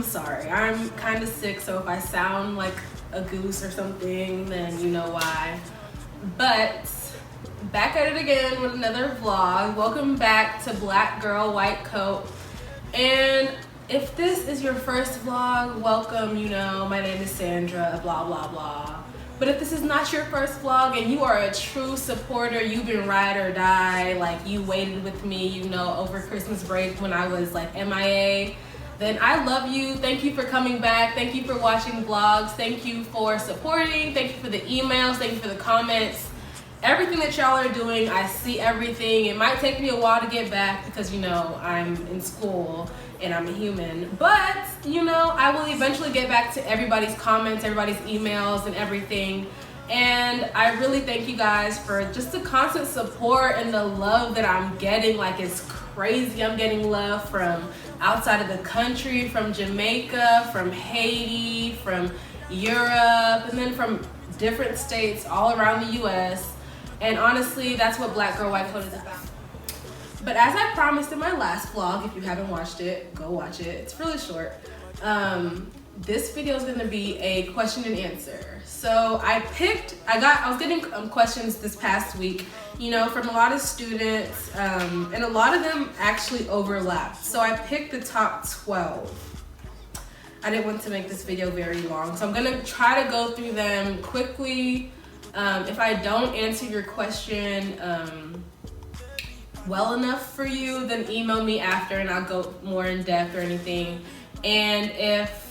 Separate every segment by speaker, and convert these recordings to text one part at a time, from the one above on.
Speaker 1: I'm sorry. I'm kind of sick, so if I sound like a goose or something, then you know why. But back at it again with another vlog. Welcome back to Black Girl White Coat. And if this is your first vlog, welcome. You know, my name is Sandra, blah blah blah. But if this is not your first vlog and you are a true supporter, you've been ride or die, like you waited with me, you know, over Christmas break when I was like MIA, then I love you. Thank you for coming back. Thank you for watching vlogs. Thank you for supporting. Thank you for the emails. Thank you for the comments. Everything that y'all are doing, I see everything. It might take me a while to get back because, you know, I'm in school and I'm a human. But, you know, I will eventually get back to everybody's comments, everybody's emails and everything. And I really thank you guys for just the constant support and the love that I'm getting. Like, it's crazy. I'm getting love from outside of the country, from Jamaica, from Haiti, from Europe, and then from different states all around the US. And honestly, that's what Black Girl White Coat is about. But as I promised in my last vlog, if you haven't watched it, go watch it. It's really short. This video is gonna be a question and answer. So I was getting questions this past week, you know, from a lot of students, and a lot of them actually overlapped. So I picked the top 12. I didn't want to make this video very long, so I'm gonna try to go through them quickly. If I don't answer your question well enough for you, then email me after and I'll go more in depth or anything. And if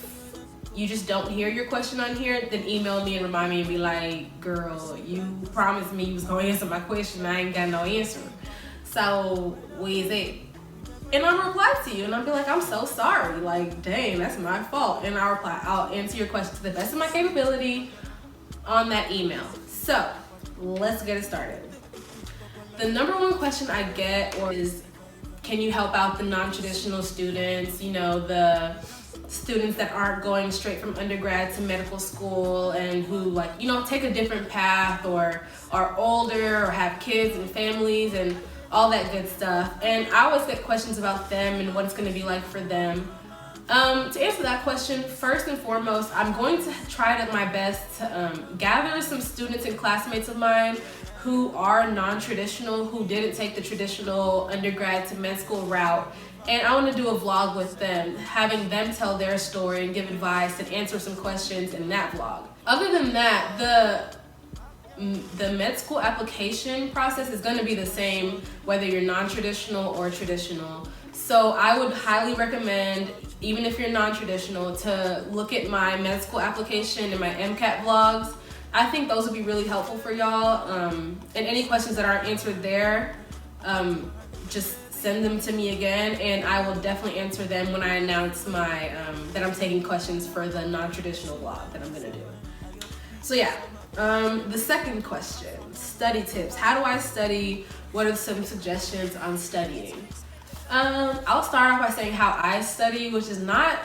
Speaker 1: you just don't hear your question on here, then email me and remind me and be like, girl, you promised me you was gonna answer my question, I ain't got no answer. So what is it? And I'll reply to you and I'll be like, I'm so sorry, like, dang, that's my fault. And I'll reply, I'll answer your question to the best of my capability on that email. So let's get it started. The number one question I get is, can you help out the non-traditional students, you know, the students that aren't going straight from undergrad to medical school and who, like, you know, take a different path or are older or have kids and families and all that good stuff. And I always get questions about them and what it's going to be like for them. To answer that question, first and foremost, I'm going to try my best to gather some students and classmates of mine who are non-traditional, who didn't take the traditional undergrad to med school route. And I want to do a vlog with them, having them tell their story and give advice and answer some questions in that vlog. Other than that, the med school application process is going to be the same whether you're non-traditional or traditional. So I would highly recommend, even if you're non-traditional, to look at my med school application and my MCAT vlogs. I think those would be really helpful for y'all. And any questions that aren't answered there, just send them to me again and I will definitely answer them when I announce my that I'm taking questions for the non-traditional vlog that I'm gonna do. So yeah, the second question, study tips. How do I study? What are some suggestions on studying? I'll start off by saying how I study, which is not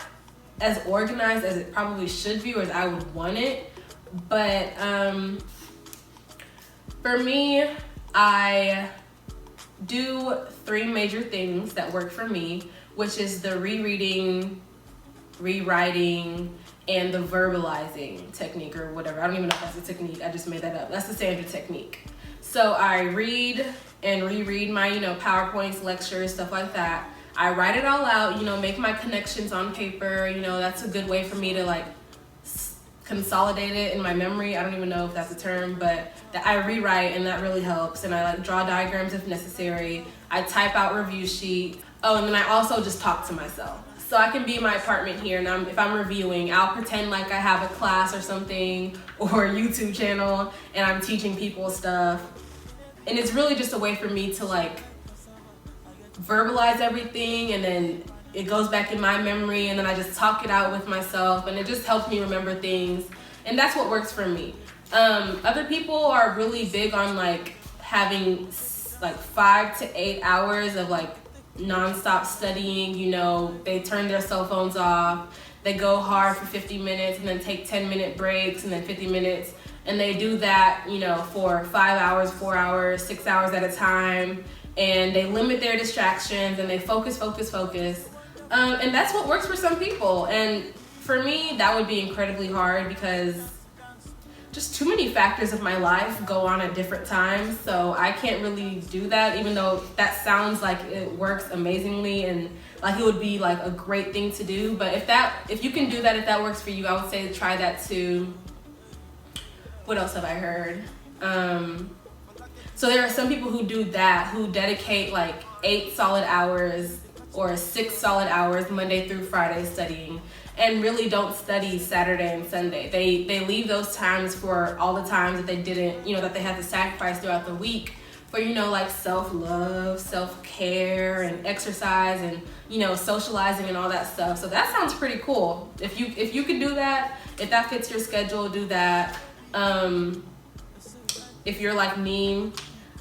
Speaker 1: as organized as it probably should be or as I would want it. But for me, I do 3 major things that work for me, which is the rereading, rewriting, and the verbalizing technique or whatever. I don't even know if that's a technique. I just made that up. That's the Sandra technique. So I read and reread my, you know, PowerPoints, lectures, stuff like that. I write it all out, you know, make my connections on paper. You know, that's a good way for me to like consolidate it in my memory. I don't even know if that's a term, but that I rewrite and that really helps. And I like draw diagrams if necessary. I type out review sheet. Oh, and then I also just talk to myself. So I can be in my apartment here and if I'm reviewing, I'll pretend like I have a class or something or a YouTube channel and I'm teaching people stuff. And it's really just a way for me to like verbalize everything and then it goes back in my memory and then I just talk it out with myself and it just helps me remember things. And that's what works for me. Other people are really big on like having like 5 to 8 hours of like non-stop studying. You know, they turn their cell phones off, they go hard for 50 minutes and then take 10-minute breaks and then 50 minutes. And they do that, you know, for 5 hours, 4 hours, 6 hours at a time. And they limit their distractions and they focus. And that's what works for some people. And for me, that would be incredibly hard because just too many factors of my life go on at different times. So I can't really do that, even though that sounds like it works amazingly and like it would be like a great thing to do. But if you can do that, if that works for you, I would say try that too. What else have I heard? So there are some people who do that, who dedicate like 8 solid hours or 6 solid hours Monday through Friday studying, and really don't study Saturday and Sunday. They leave those times for all the times that they didn't, that they had to sacrifice throughout the week for, like self-love, self-care, and exercise, and, socializing and all that stuff. So that sounds pretty cool. If you could do that, if that fits your schedule, do that. If you're like me,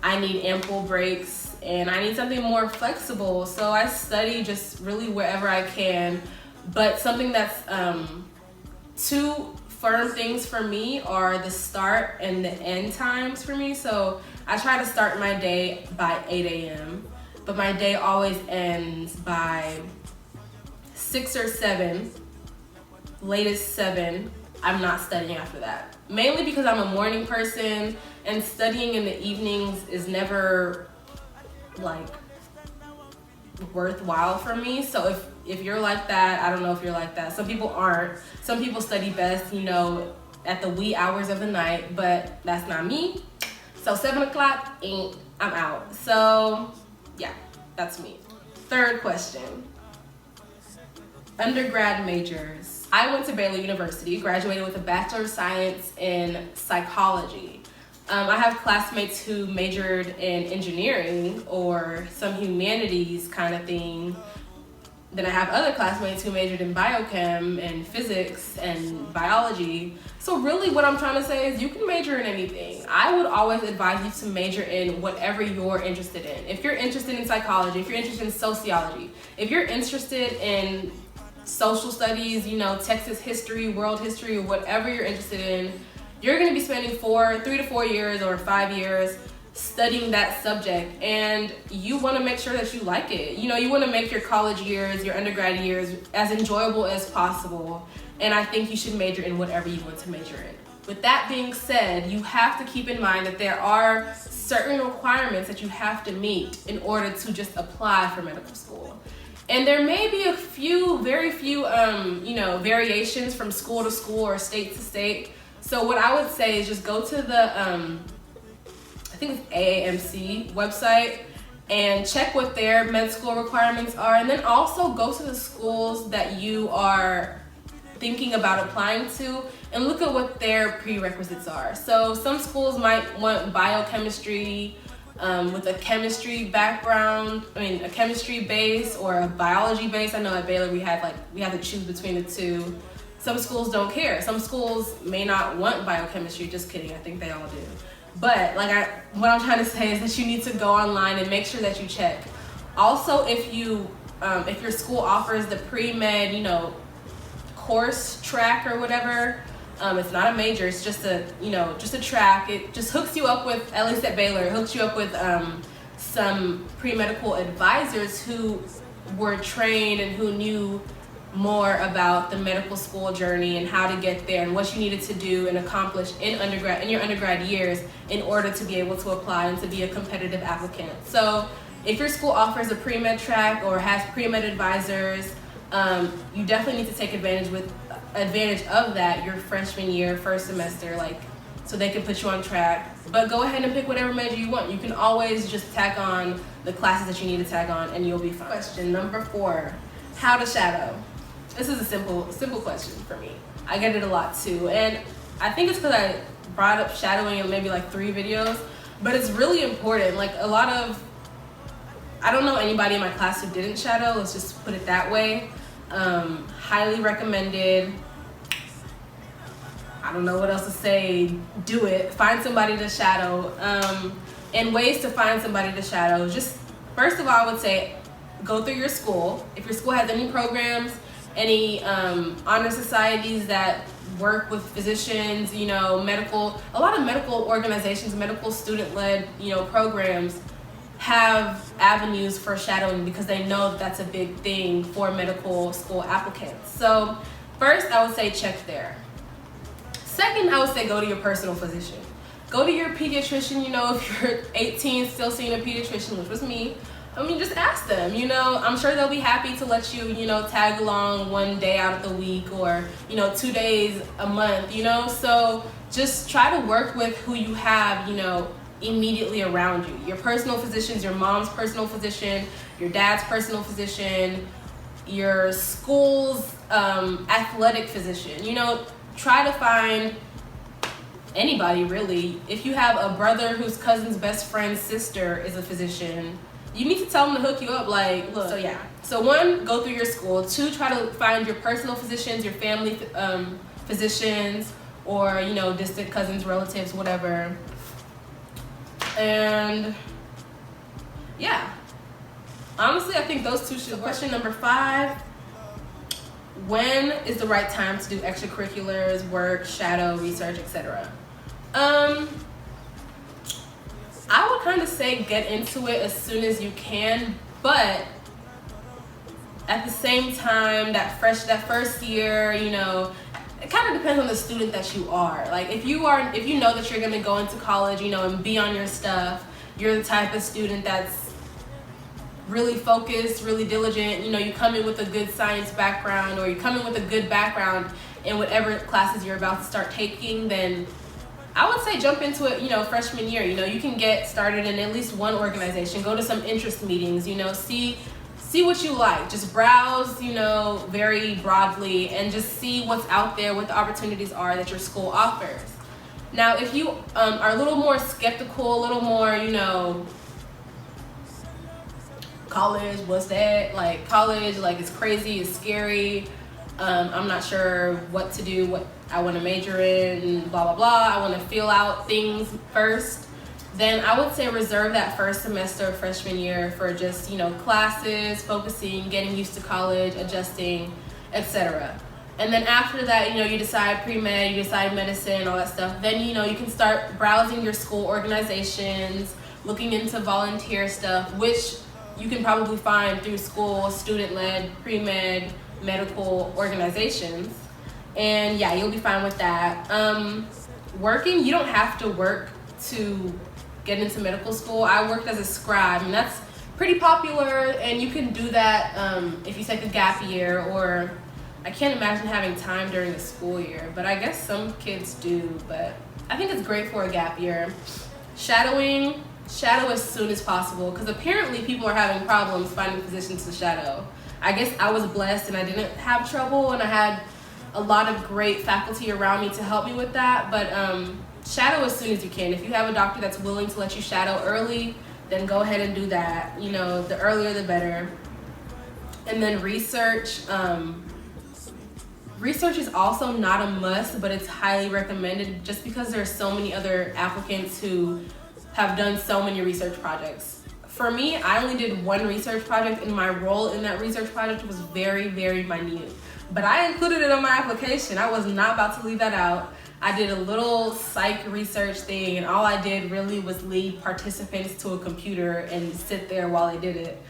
Speaker 1: I need ample breaks and I need something more flexible. So I study just really wherever I can. But something that's two firm things for me are the start and the end times for me. So I try to start my day by 8 a.m., but my day always ends by 6 or 7, latest 7. I'm not studying after that. Mainly because I'm a morning person and studying in the evenings is never like worthwhile for me. So if you're like that, I don't know if you're like that. Some people aren't. Some people study best, at the wee hours of the night, but that's not me. So 7 o'clock, I'm out. So yeah, that's me. Third question. Undergrad majors. I went to Baylor University, graduated with a Bachelor of Science in Psychology. I have classmates who majored in engineering or some humanities kind of thing. Then I have other classmates who majored in biochem and physics and biology. So really what I'm trying to say is you can major in anything. I would always advise you to major in whatever you're interested in. If you're interested in psychology, if you're interested in sociology, if you're interested in social studies, Texas history, world history, or whatever you're interested in, you're going to be spending 3 to 4 years or 5 years studying that subject, and you want to make sure that you like it. You want to make your college years, your undergrad years as enjoyable as possible, and I think you should major in whatever you want to major in. With that being said, you have to keep in mind that there are certain requirements that you have to meet in order to just apply for medical school. And there may be very few variations from school to school or state to state. So what I would say is just go to the, I think it's AAMC website and check what their med school requirements are. And then also go to the schools that you are thinking about applying to and look at what their prerequisites are. So some schools might want biochemistry with a chemistry background, a chemistry base or a biology base. I know at Baylor we have to choose between the two. Some schools don't care. Some schools may not want biochemistry. Just kidding, I think they all do. But what I'm trying to say is that you need to go online and make sure that you check. Also, if your school offers the pre-med, course track or whatever, it's not a major. It's just a track. It just hooks you up with, at least at Baylor, it hooks you up with some pre-medical advisors who were trained and who knew more about the medical school journey and how to get there and what you needed to do and accomplish in your undergrad years in order to be able to apply and to be a competitive applicant. So if your school offers a pre-med track or has pre-med advisors, you definitely need to take advantage of that your freshman year, first semester, so they can put you on track. But go ahead and pick whatever major you want. You can always just tack on the classes that you need to tag on and you'll be fine. Question number 4, how to shadow. This is a simple question for me. I get it a lot too. And I think it's because I brought up shadowing in maybe 3 videos, but it's really important. I don't know anybody in my class who didn't shadow, let's just put it that way. Highly recommended. I don't know what else to say. Do it. Find somebody to shadow. And ways to find somebody to shadow. Just first of all, I would say go through your school. If your school has any programs, any honor societies that work with physicians, a lot of medical organizations, medical student-led, programs have avenues for shadowing because they know that that's a big thing for medical school applicants. So first, I would say check there. Second, I would say go to your personal physician. Go to your pediatrician. If you're 18 still seeing a pediatrician, which was me, just ask them. I'm sure they'll be happy to let you, tag along one day out of the week or, 2 days a month, So just try to work with who you have, immediately around you. Your personal physicians, your mom's personal physician, your dad's personal physician, your school's athletic physician. Try to find anybody really. If you have a brother whose cousin's best friend's sister is a physician, you need to tell them to hook you up. Like, look. So one, go through your school. Two, try to find your personal physicians, your family physicians, or distant cousins, relatives, whatever. And yeah, honestly, I think those two should. Question number 5. When is the right time to do extracurriculars, work, shadow, research, etc.? I would kind of say get into it as soon as you can, but at the same time, that first year, it kind of depends on the student that you are. Like if you know that you're gonna go into college, and be on your stuff, you're the type of student that's really focused, really diligent, you come in with a good science background, or you come in with a good background in whatever classes you're about to start taking, then I would say jump into it, freshman year. You can get started in at least one organization, go to some interest meetings, see what you like. Just browse, very broadly, and just see what's out there, what the opportunities are that your school offers. Now, if you are a little more skeptical, a little more, college, what's that? Like college, like it's crazy, it's scary. I'm not sure what to do, what I want to major in, blah, blah, blah. I want to feel out things first. Then I would say reserve that first semester of freshman year for just, classes, focusing, getting used to college, adjusting, etc. And then after that, you decide pre-med, you decide medicine, all that stuff. Then, you can start browsing your school organizations, looking into volunteer stuff, which you can probably find through school, student-led, pre-med, medical organizations. And yeah, you'll be fine with that. Working, you don't have to work to get into medical school. I worked as a scribe, and that's pretty popular, and you can do that if you take a gap year, or I can't imagine having time during the school year, but I guess some kids do, but I think it's great for a gap year. Shadow as soon as possible, because apparently people are having problems finding positions to shadow. I guess I was blessed and I didn't have trouble, and I had a lot of great faculty around me to help me with that, but shadow as soon as you can. If you have a doctor that's willing to let you shadow early, then go ahead and do that. The earlier the better. And then research. Research is also not a must, but it's highly recommended just because there are so many other applicants who have done so many research projects. For me, I only did one research project, and my role in that research project was very, very minute. But I included it on my application. I was not about to leave that out. I did a little psych research thing, and all I did really was lead participants to a computer and sit there while I did it.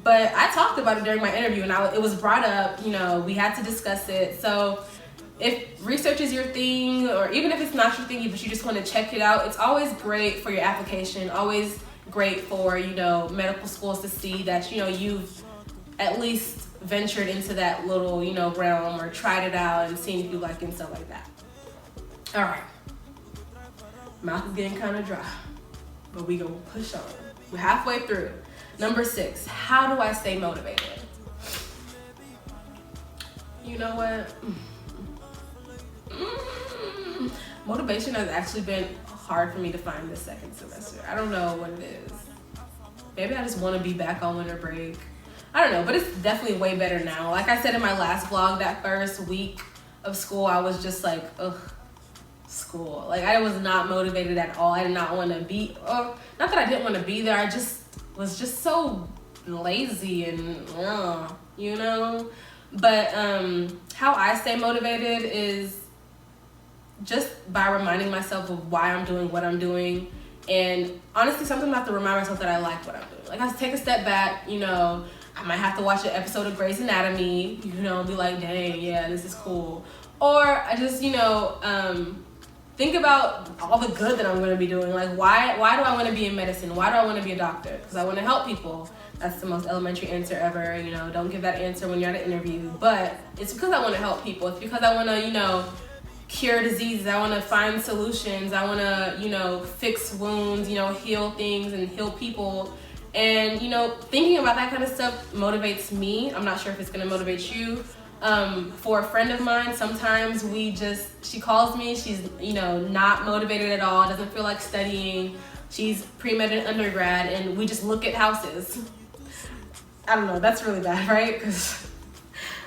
Speaker 1: But I talked about it during my interview, and it was brought up, we had to discuss it. So if research is your thing, or even if it's not your thing, but you just want to check it out, it's always great for your application, always great for, medical schools to see that, you've at least ventured into that little, realm, or tried it out and seen if you like it and stuff like that. All right. Mouth is getting kind of dry, but we gonna push on. We're halfway through. Number 6, how do I stay motivated? You know what? Motivation has actually been hard for me to find this second semester. I don't know what it is. Maybe I just want to be back on winter break. I don't know, but it's definitely way better now. Like I said in my last vlog, that first week of school, I was just like, ugh, school. Like I was not motivated at all. I did not want to be, not that I didn't want to be there, I just was just so lazy and, But how I stay motivated is just by reminding myself of why I'm doing what I'm doing, And honestly, sometimes I have to remind myself that I like what I'm doing. Like, I have to take a step back, you know, I might have to watch an episode of Grey's Anatomy, you know, and be like, dang, yeah, this is cool. Or I just, you know, think about all the good that I'm going to be doing. Like, why do I want to be in medicine? Why do I want to be a doctor? Because I want to help people. That's the most elementary answer ever. You know, don't give that answer when you're at an interview. But it's because I want to help people. It's because I want to, you know, cure diseases. I want to find solutions. I want to, you know, fix wounds, you know, heal things and heal people. And, you know, thinking about that kind of stuff motivates me. I'm not sure if it's going to motivate you. For a friend of mine, sometimes she calls me, she's, you know, not motivated at all, doesn't feel like studying. She's pre-med in undergrad, and we just look at houses. I don't know, that's really bad, right? Because,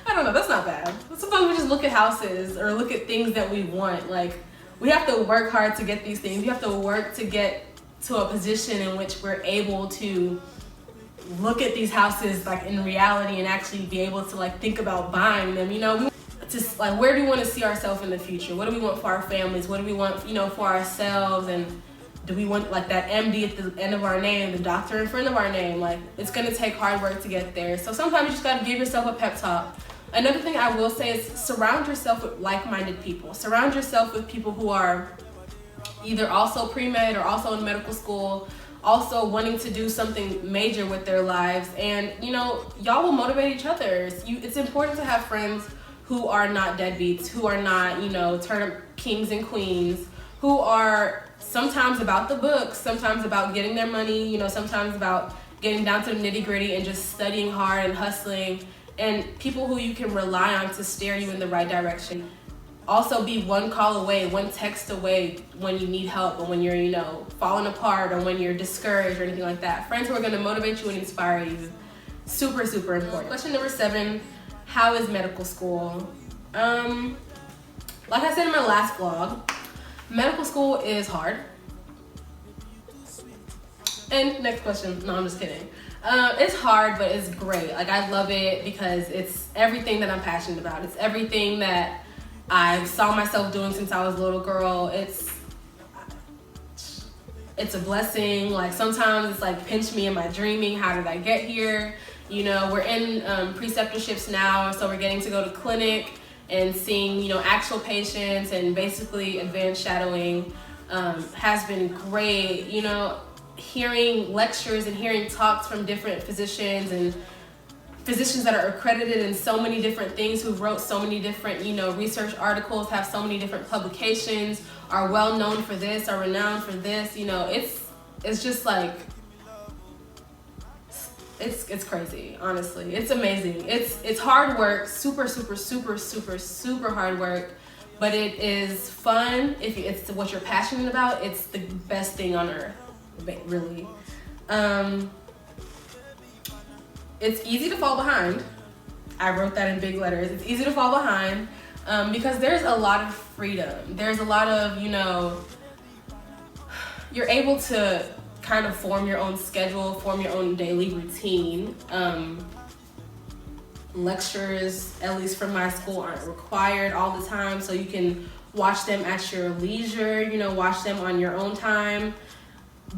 Speaker 1: I don't know, that's not bad. Sometimes we just look at houses or look at things that we want. Like, we have to work hard to get these things. We have to work to get to a position in which we're able to look at these houses like in reality and actually be able to like think about buying them. You know, just like, where do we want to see ourselves in the future? What do we want for our families? What do we want, you know, for ourselves? And do we want like that MD at the end of our name, the doctor in front of our name? Like, it's gonna take hard work to get there. So sometimes you just gotta give yourself a pep talk. Another thing I will say is surround yourself with like-minded people. Surround yourself with people who are either also pre-med or also in medical school, also wanting to do something major with their lives. And, you know, y'all will motivate each other. It's important to have friends who are not deadbeats, who are not, you know, turnip kings and queens, who are sometimes about the books, sometimes about getting their money, you know, sometimes about getting down to the nitty-gritty and just studying hard and hustling, and people who you can rely on to steer you in the right direction. Also be one call away, one text away when you need help or when you're, you know, falling apart or when you're discouraged or anything like that. Friends who are gonna motivate you and inspire you. Super, super important. Question number 7, how is medical school? Like I said in my last vlog, medical school is hard. And next question, no, I'm just kidding. It's hard, but it's great. Like, I love it because it's everything that I'm passionate about. It's everything that I saw myself doing since I was a little girl. It's a blessing. Like, sometimes it's like, pinch me, am I dreaming? How did I get here? You know, we're in preceptorships now, so we're getting to go to clinic and seeing, you know, actual patients, and basically advanced shadowing has been great. You know, hearing lectures and hearing talks from different physicians and physicians that are accredited in so many different things, who wrote so many different, you know, research articles, have so many different publications, are well known for this, are renowned for this. You know, it's just like, it's crazy, honestly. It's amazing. It's hard work, super hard work, but it is fun. If it's what you're passionate about, it's the best thing on earth, really. It's easy to fall behind. I wrote that in big letters. It's easy to fall behind because there's a lot of freedom. There's a lot of, you know, you're able to kind of form your own schedule, form your own daily routine. Lectures, at least from my school, aren't required all the time, so you can watch them at your leisure, you know, watch them on your own time.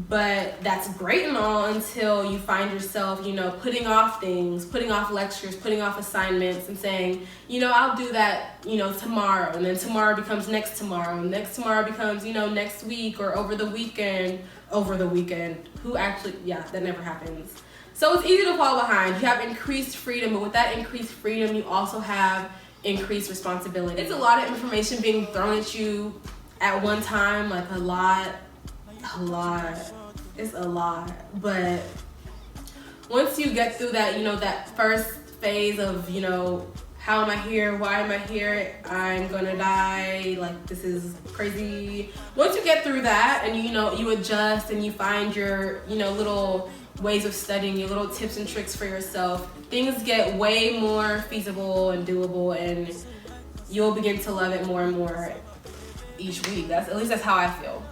Speaker 1: But that's great and all until you find yourself, you know, putting off things, putting off lectures, putting off assignments, and saying, you know, I'll do that, you know, tomorrow. And then tomorrow becomes next tomorrow. And next tomorrow becomes, you know, next week or over the weekend. Who actually, yeah, that never happens. So it's easy to fall behind. You have increased freedom, but with that increased freedom, you also have increased responsibility. It's a lot of information being thrown at you at one time, like a lot. It's a lot. But once you get through that, you know, that first phase of, you know, how am I here? Why am I here? I'm gonna die. Like, this is crazy. Once you get through that and, you know, you adjust and you find your, you know, little ways of studying, your little tips and tricks for yourself, things get way more feasible and doable, and you'll begin to love it more and more each week. At least that's how I feel.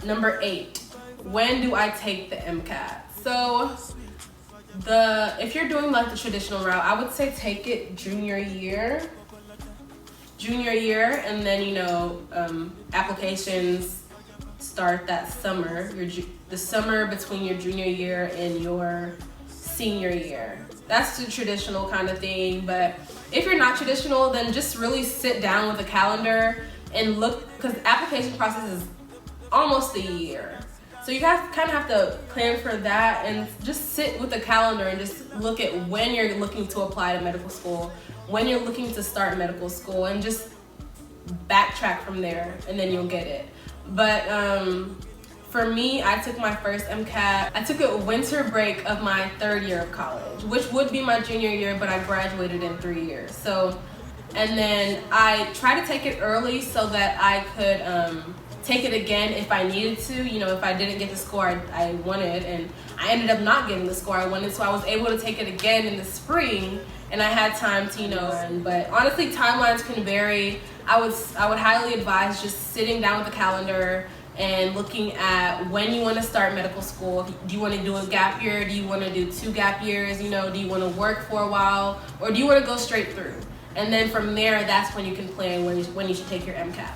Speaker 1: Number 8, when do I take the MCAT? So if you're doing like the traditional route, I would say take it junior year. junior year, and then applications start that summer, the summer between your junior year and your senior year. That's the traditional kind of thing. But if you're not traditional, then just really sit down with a calendar and look, because the application process is almost a year. So you guys kind of have to plan for that and just sit with the calendar and just look at when you're looking to apply to medical school, when you're looking to start medical school, and just backtrack from there, and then you'll get it. But for me, I took my first MCAT. I took a winter break of my 3rd year of college, which would be my junior year, but I graduated in 3 years. So, and then I tried to take it early so that I could take it again if I needed to, if I didn't get the score I wanted, and I ended up not getting the score I wanted, so I was able to take it again in the spring, and I had time to, but honestly, timelines can vary. I would highly advise just sitting down with the calendar and looking at when you want to start medical school. Do you want to do a gap year? Do you want to do 2 gap years? Do you want to work for a while? Or do you want to go straight through? And then from there, that's when you can plan when you should take your MCAT.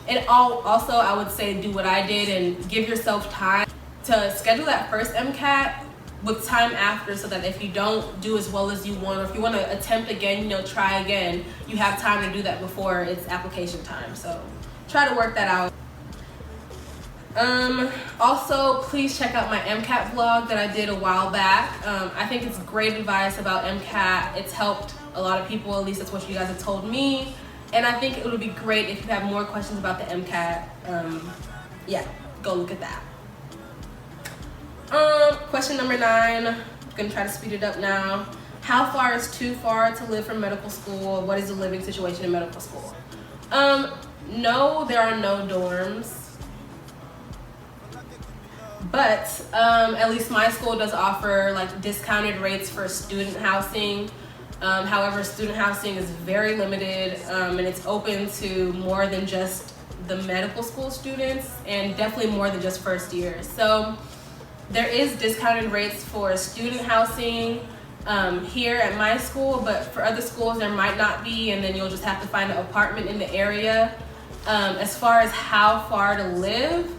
Speaker 1: And also, I would say do what I did and give yourself time to schedule that first MCAT with time after, so that if you don't do as well as you want, or if you want to attempt again, try again, you have time to do that before it's application time. So try to work that out. Also, please check out my MCAT vlog that I did a while back. I think it's great advice about MCAT. It's helped a lot of people, at least that's what you guys have told me. And I think it would be great if you have more questions about the MCAT. Yeah, go look at that. Question number 9. I'm gonna try to speed it up now. How far is too far to live for medical school? What is the living situation in medical school? No, there are no dorms. But at least my school does offer like discounted rates for student housing. However, student housing is very limited, and it's open to more than just the medical school students, and definitely more than just first years. So there is discounted rates for student housing here at my school, but for other schools there might not be, and then you'll just have to find an apartment in the area. As far as how far to live,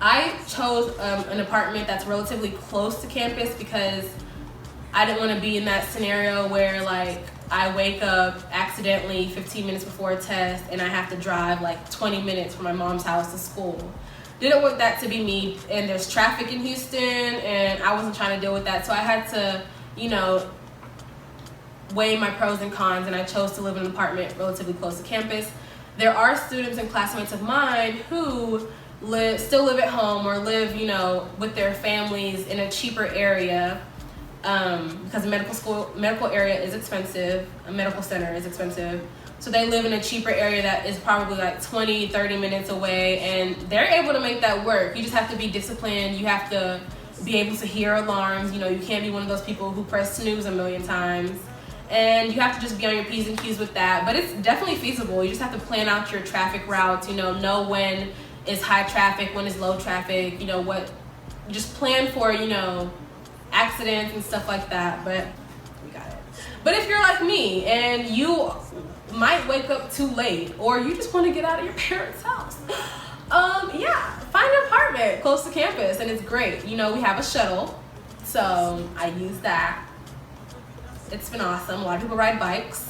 Speaker 1: I chose an apartment that's relatively close to campus because I didn't want to be in that scenario where like I wake up accidentally 15 minutes before a test and I have to drive like 20 minutes from my mom's house to school. Didn't want that to be me, and there's traffic in Houston and I wasn't trying to deal with that, so I had to, weigh my pros and cons, and I chose to live in an apartment relatively close to campus. There are students and classmates of mine who still live at home or live, with their families in a cheaper area. Because medical area is expensive, a medical center is expensive. So they live in a cheaper area that is probably like 20, 30 minutes away, and they're able to make that work. You just have to be disciplined. You have to be able to hear alarms. You can't be one of those people who press snooze a million times. And you have to just be on your P's and Q's with that. But it's definitely feasible. You just have to plan out your traffic routes, know when is high traffic, when is low traffic, just plan for, accidents and stuff like that, but we got it. But if you're like me and you might wake up too late, or you just want to get out of your parents' house, yeah, find an apartment close to campus, and it's great. We have a shuttle, so I use that. It's been awesome. A lot of people ride bikes.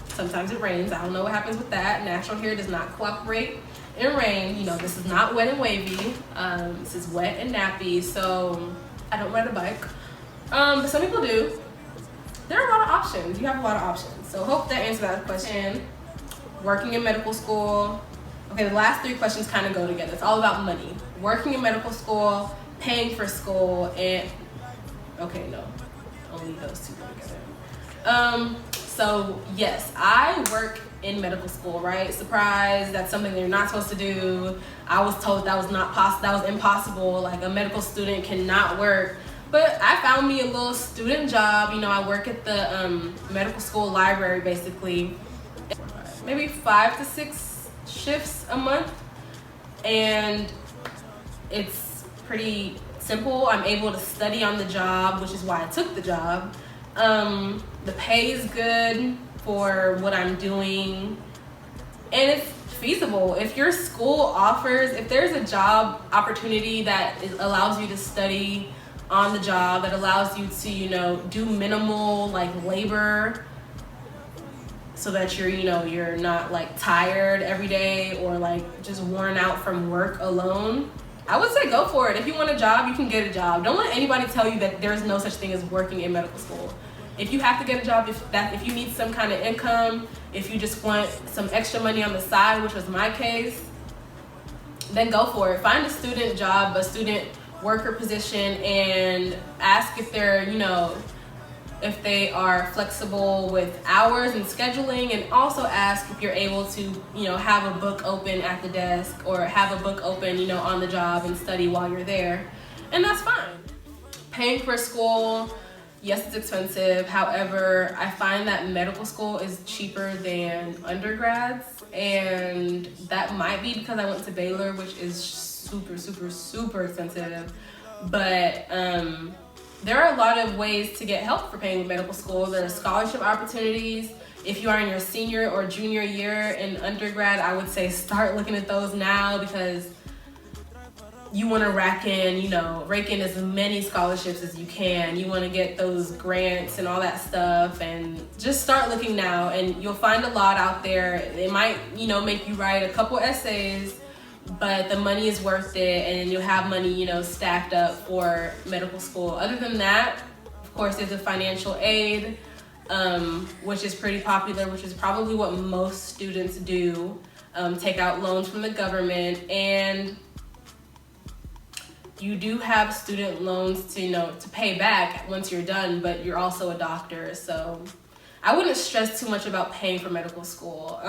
Speaker 1: Sometimes it rains. I don't know what happens with that. Natural hair does not cooperate in rain. This is not wet and wavy. This is wet and nappy, so I don't ride a bike, but some people do. There are a lot of options. You have a lot of options. So hope that answered that question. Working in medical school. Okay, the last 3 questions kind of go together. It's all about money. Working in medical school, paying for school, and okay, no, only those 2 go together. So yes, I work in medical school, right? Surprise, that's something that you're not supposed to do. I was told that was not possible, that was impossible. Like, a medical student cannot work. But I found me a little student job. I work at the medical school library, basically. Maybe 5 to 6 shifts a month. And it's pretty simple. I'm able to study on the job, which is why I took the job. The pay is good. for what I'm doing, and it's feasible. If your school offers, if there's a job opportunity that allows you to study on the job, that allows you to, you know, do minimal like labor so that you're, you know, you're not like tired every day or like just worn out from work alone, I would say go for it. If you want a job, you can get a job. Don't let anybody tell you that there's no such thing as working in medical school. If you have to get a job, if you need some kind of income, if you just want some extra money on the side, which was my case, then go for it. Find a student job, a student worker position, and ask if they're, you know, if they are flexible with hours and scheduling, and also ask if you're able to, you know, have a book open at the desk or have a book open, you know, on the job and study while you're there. And that's fine. Paying for school, yes, it's expensive. However, I find that medical school is cheaper than undergrads, and that might be because I went to Baylor, which is super, super, super expensive. But there are a lot of ways to get help for paying with medical school. There are scholarship opportunities. If you are in your senior or junior year in undergrad, I would say start looking at those now, because you want to rake in as many scholarships as you can. You want to get those grants and all that stuff, and just start looking now, and you'll find a lot out there. It might, you know, make you write a couple essays, but the money is worth it, and you'll have money, you know, stacked up for medical school. Other than that, of course, there's a financial aid, which is pretty popular, which is probably what most students do, take out loans from the government. And you do have student loans to, you know, to pay back once you're done, but you're also a doctor, so I wouldn't stress too much about paying for medical school.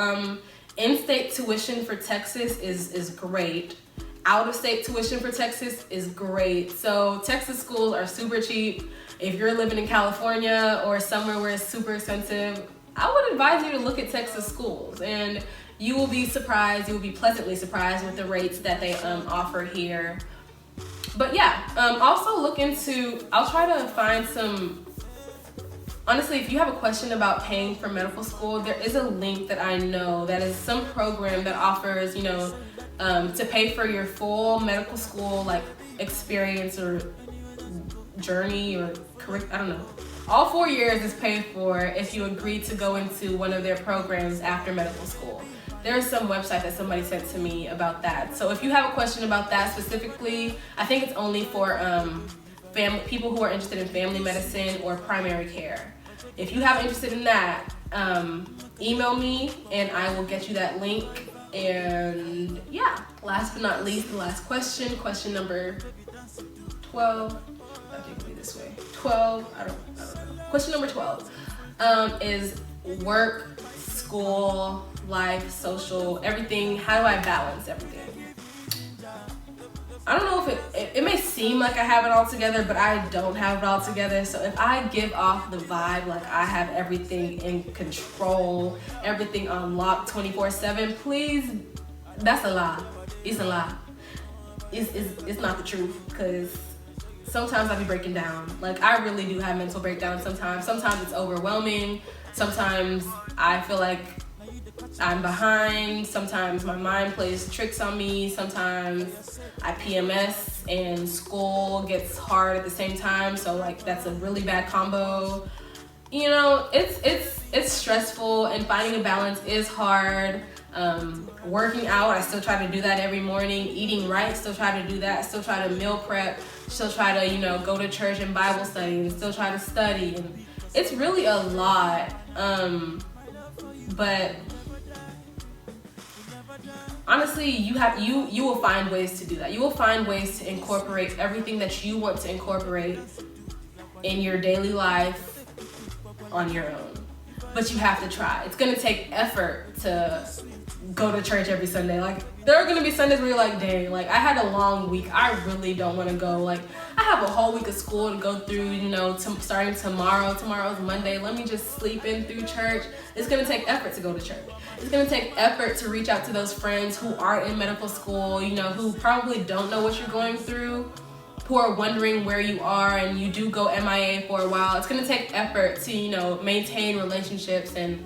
Speaker 1: In-state tuition for Texas is great. Out-of-state tuition for Texas is great. So Texas schools are super cheap. If you're living in California or somewhere where it's super expensive, I would advise you to look at Texas schools, and you will be surprised. You will be pleasantly surprised with the rates that they offer here. But yeah, also look into, I'll try to find some, honestly, if you have a question about paying for medical school, there is a link that I know that is some program that offers, you know, to pay for your full medical school, like, experience or journey or curriculum, I don't know. All 4 years is paid for if you agree to go into one of their programs after medical school. There's some website that somebody sent to me about that. So if you have a question about that specifically, I think it's only for people who are interested in family medicine or primary care. If you have interested in that, email me and I will get you that link. And yeah, last but not least, the last question number 12. I think it'll be this way. 12, I don't know. Question number 12 is work, school, life, social, everything. How do I balance everything? I don't know if it may seem like I have it all together, but I don't have it all together. So if I give off the vibe like I have everything in control, everything on lock 24/7, please, that's a lie. It's a lie. It's not the truth, because sometimes I be breaking down. Like, I really do have mental breakdowns sometimes. Sometimes it's overwhelming. Sometimes I feel like I'm behind. Sometimes my mind plays tricks on me. Sometimes I PMS and school gets hard at the same time. So like, that's a really bad combo. You know, it's stressful, and finding a balance is hard. Working out, I still try to do that every morning. Eating right, still try to do that. Still try to meal prep. Still try to, you know, go to church and Bible study, and still try to study. And it's really a lot. But honestly, you will find ways to do that. You will find ways to incorporate everything that you want to incorporate in your daily life on your own. But you have to try. It's gonna take effort to go to church every Sunday. Like, there are gonna be Sundays where you're like, dang, like, I had a long week. I really don't wanna go. Like, I have a whole week of school to go through, you know, starting tomorrow. Tomorrow's Monday. Let me just sleep in through church. It's gonna take effort to go to church. It's gonna take effort to reach out to those friends who are in medical school, you know, who probably don't know what you're going through, who are wondering where you are, and you do go MIA for a while. It's gonna take effort to, you know, maintain relationships and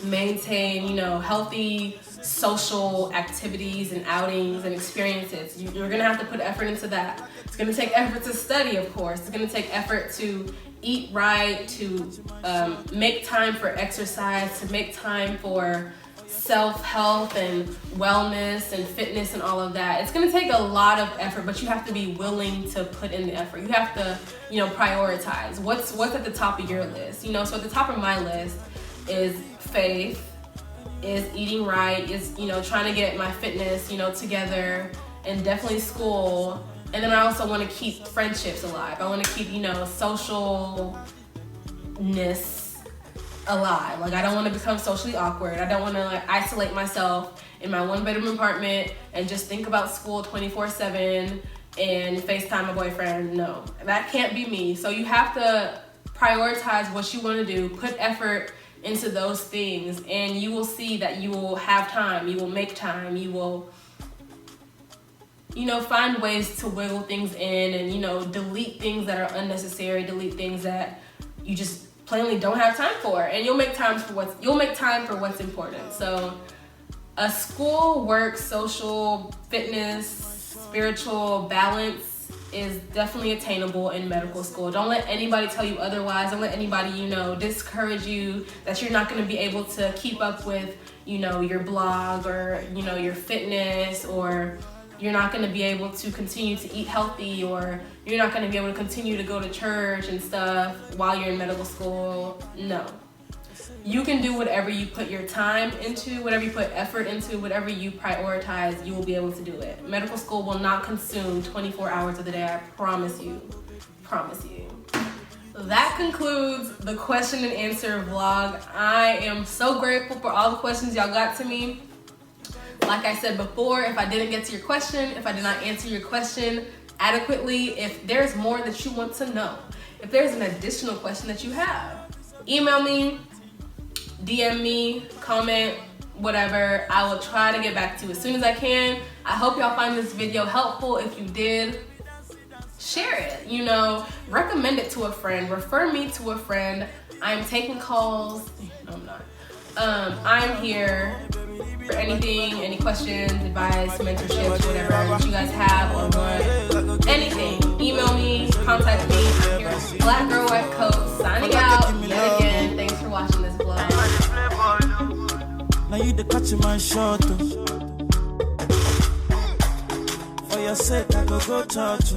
Speaker 1: maintain, you know, healthy social activities and outings and experiences. You're gonna have to put effort into that. It's gonna take effort to study, of course. It's gonna take effort to eat right, to make time for exercise, to make time for self-health and wellness and fitness and all of that. It's gonna take a lot of effort, but you have to be willing to put in the effort. You have to, you know, prioritize. What's at the top of your list? You know, so at the top of my list is faith, is eating right, is, you know, trying to get my fitness, you know, together, and definitely school. And then I also want to keep friendships alive. I want to keep, you know, socialness alive. Like, I don't want to become socially awkward. I don't want to like isolate myself in my 1-bedroom apartment and just think about school 24/7 and FaceTime my boyfriend. No, that can't be me. So you have to prioritize what you want to do, put effort into those things, and you will see that you will have time, you will make time, you will, you know, find ways to wiggle things in and, you know, delete things that are unnecessary, delete things that you just plainly don't have time for, and you'll make time for what's important. So a school, work, social, fitness, spiritual balance is definitely attainable in medical school. Don't let anybody tell you otherwise. Don't let anybody, you know, discourage you that you're not going to be able to keep up with, you know, your blog or, you know, your fitness, or you're not going to be able to continue to eat healthy, or you're not going to be able to continue to go to church and stuff while you're in medical school. No. You can do whatever you put your time into, whatever you put effort into, whatever you prioritize, you will be able to do it. Medical school will not consume 24 hours of the day, I promise you. Promise you. That concludes the question and answer vlog. I am so grateful for all the questions y'all got to me. Like I said before, if I didn't get to your question, if I did not answer your question adequately, if there's more that you want to know, if there's an additional question that you have, email me, DM me, comment, whatever. I will try to get back to you as soon as I can. I hope y'all find this video helpful. If you did, share it, you know, recommend it to a friend, refer me to a friend. I'm taking calls. No, I'm not. I'm here for anything, any questions, advice, mentorships, whatever that you guys have or want. Anything. Email me, contact me. I'm here. Black Girl White Coat signing out yet again. Thanks for watching this vlog.
Speaker 2: Now you the catch my shot. For your sake, I go church.